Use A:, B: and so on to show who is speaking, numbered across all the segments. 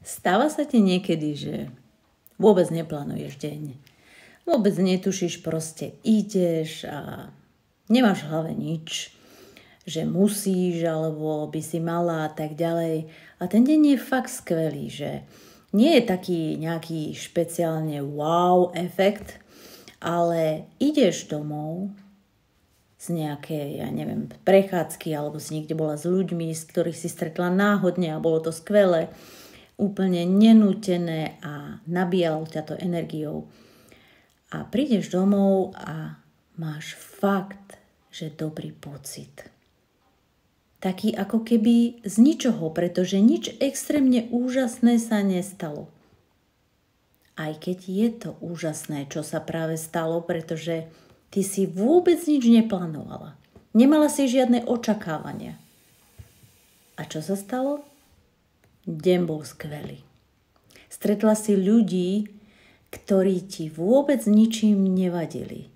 A: Stáva sa ti niekedy, že vôbec neplánuješ deň. Vôbec netušíš, proste ideš a nemáš v hlave nič, že musíš alebo by si mala a tak ďalej. A ten deň je fakt skvelý, že nie je taký nejaký špeciálne wow efekt, ale ideš domov z nejakej, prechádzky alebo si niekde bola s ľuďmi, z ktorých si stretla náhodne a bolo to skvelé, úplne nenútené a nabíjalo ťa to energiou. A prídeš domov a máš fakt, že dobrý pocit. Taký ako keby z ničoho, pretože nič extrémne úžasné sa nestalo. Aj keď je to úžasné, čo sa práve stalo, pretože ty si vôbec nič neplánovala. Nemala si žiadne očakávania. A čo sa stalo? Deň bol skvelý. Stretla si ľudí, ktorí ti vôbec ničím nevadili,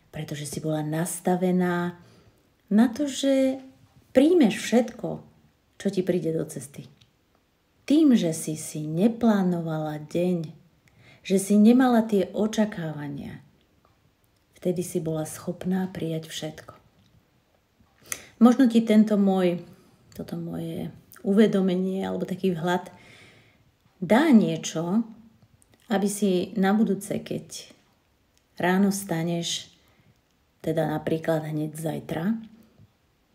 A: pretože si bola nastavená na to, že príjmeš všetko, čo ti príde do cesty. Tým, že si neplánovala deň, že si nemala tie očakávania, vtedy si bola schopná prijať všetko. Možno ti toto moje uvedomenie alebo taký vhľad dá niečo, aby si na budúce, keď ráno staneš, teda napríklad hneď zajtra,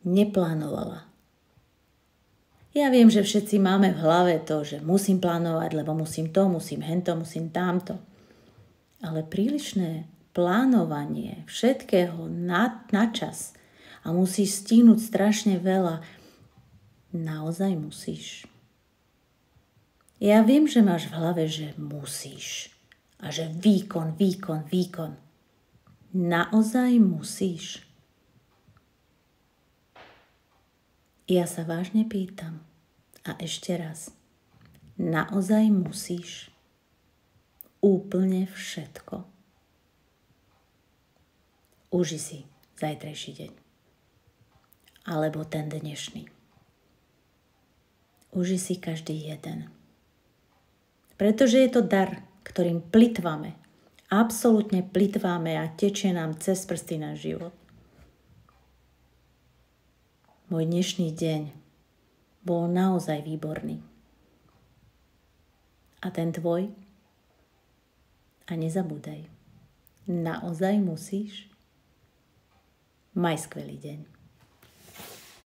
A: neplánovala. Ja viem, že všetci máme v hlave to, že musím plánovať, lebo musím to, musím hento, musím tamto. Ale prílišné plánovanie všetkého na čas a musíš stihnúť strašne veľa, naozaj musíš. Ja viem, že máš v hlave, že musíš a že výkon. Naozaj musíš? Ja sa vážne pýtam a ešte raz. Naozaj musíš? Úplne všetko? Uži si zajtrajší deň. Alebo ten dnešný. Uži si každý jeden. Pretože je to dar, ktorým plytváme. Absolútne plytváme a tečie nám cez prsty náš život. Môj dnešný deň bol naozaj výborný. A ten tvoj? A nezabúdaj. Naozaj musíš? Maj skvelý deň.